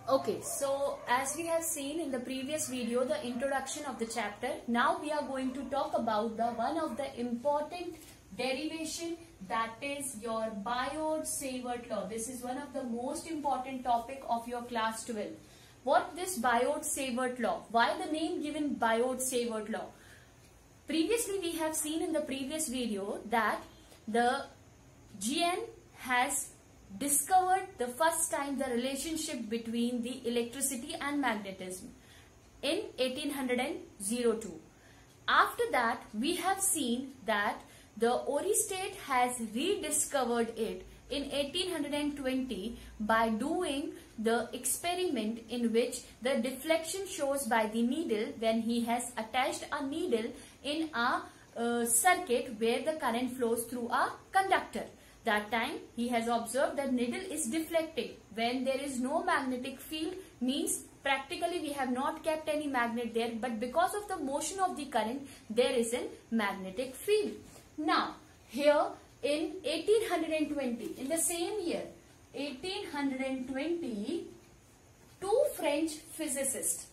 Okay, so as we have seen in the previous video, the introduction of the chapter, now we are going to talk about the one of the important derivation, that is your Biot-Savart law. This is one of the most important topic of your class 12. What this Biot-Savart law? Why the name given Biot-Savart law? Previously we have seen in the previous video that the GN has discovered the first time the relationship between the electricity and magnetism in 1802. After that, we have seen that the Oersted has rediscovered it in 1820 by doing the experiment in which the deflection shows by the needle when he has attached a needle in a circuit where the current flows through a conductor. That time he has observed that needle is deflecting. When there is no magnetic field, means practically we have not kept any magnet there, but because of the motion of the current there is a magnetic field. Now here in 1820, in the same year 1820, two French physicists,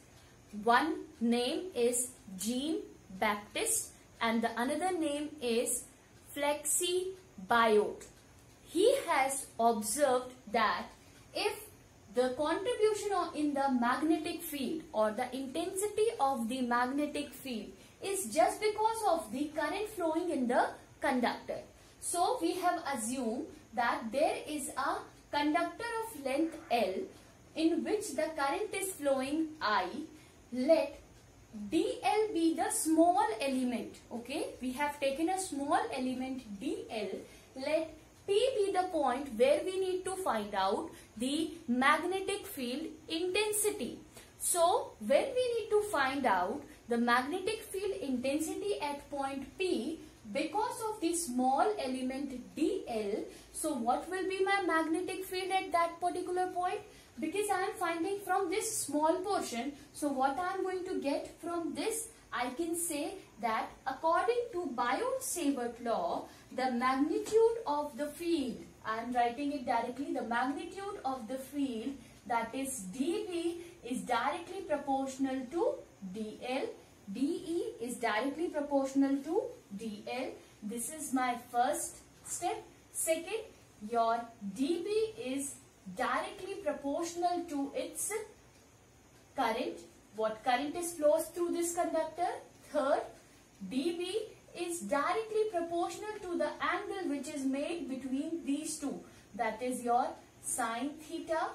one name is Jean-Baptiste and the another name is Flecy-Biot. He has observed that if the contribution in the magnetic field or the intensity of the magnetic field is just because of the current flowing in the conductor. So we have assumed that there is a conductor of length L in which the current is flowing I. Let dl be the small element. Okay, we have taken a small element dl. Let P be the point where we need to find out the magnetic field intensity. So when we need to find out the magnetic field intensity at point P, because of the small element dl, so what will be my magnetic field at that particular point? Because I am finding from this small portion, so what I am going to get from this, I can say that according to Biot-Savart law, the magnitude of the field, I am writing it directly, the magnitude of the field, that is dB, is directly proportional to dl. dE is directly proportional to dl. This is my first step. Second, your dB is directly proportional to its current. What current is flows through this conductor? Third, dB is directly proportional to the angle which is made between these two, that is your sine theta,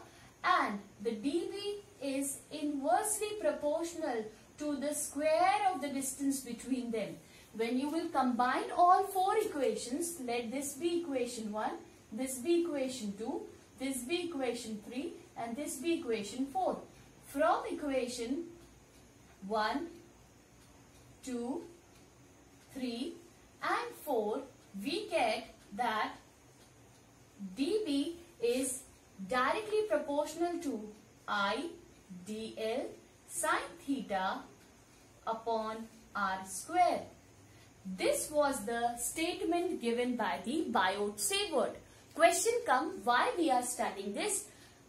and the dB is inversely proportional to the square of the distance between them. When you will combine all four equations, let this be equation 1, this be equation 2, this be equation 3 and this be equation 4. From equation 1, 2, 3 and 4, we get that dB is directly proportional to I dl sine theta upon r square. This was the statement given by the Biot-Savart. Question come, why we are studying this?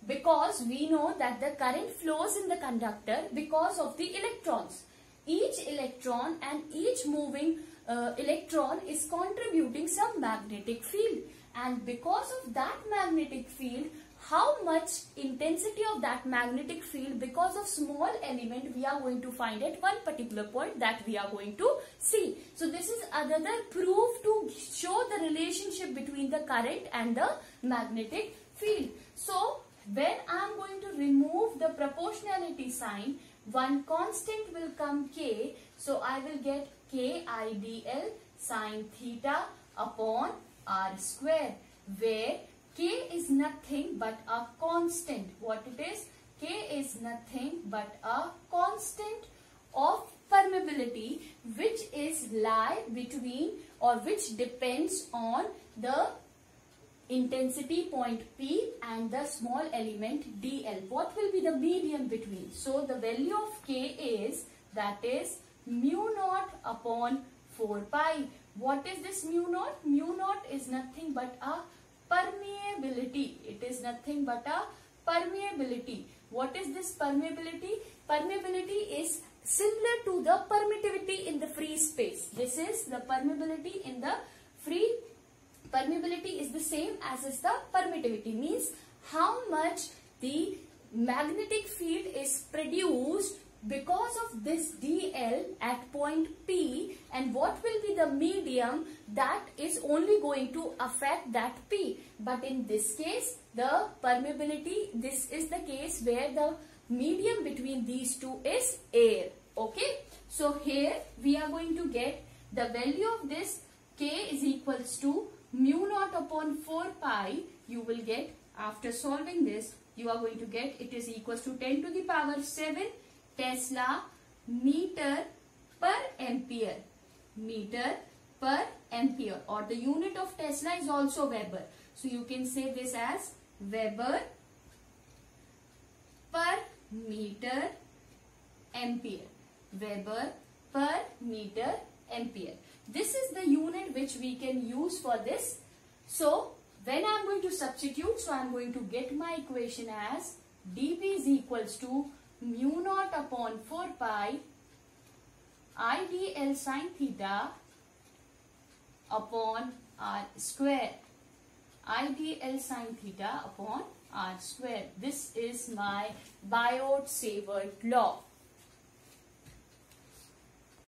Because we know that the current flows in the conductor because of the electrons. Each electron and each moving electron is contributing some magnetic field, and because of that magnetic field, how much intensity of that magnetic field because of small element we are going to find at one particular point, that we are going to see. So this is another proof to show the relationship between the current and the magnetic field. So when I am going to remove the proportionality sign, one constant will come k, so I will get k I dl sine theta upon r square, where k is nothing but a constant. What it is? K is nothing but a constant of permeability which is lie between or which depends on the intensity point P and the small element dl. What will be the medium between? So the value of k is, that is mu naught upon 4 pi. What is this mu naught? Mu naught is nothing but a permeability. It is nothing but a permeability. What is this permeability? Permeability is similar to the permittivity in the free space. This is the permeability in the free. Permeability is the same as is the permittivity, means how much the magnetic field is produced because of this dl at point P, and what will be the medium that is only going to affect that P. But in this case, the permeability, this is the case where the medium between these two is air. Okay, so here we are going to get the value of this. K is equals to mu naught upon 4 pi. You will get, after solving this, you are going to get it is equals to 10 to the power 7 Tesla meter per ampere. Meter per ampere, or the unit of Tesla is also Weber. So you can say this as Weber per meter ampere. Weber per meter ampere. This is the unit which we can use for this. So when I am going to substitute, so I am going to get my equation as dP is equals to mu naught upon 4 pi I dl sin theta upon r square. I dl sin theta upon r square. This is my Biot-Savart law.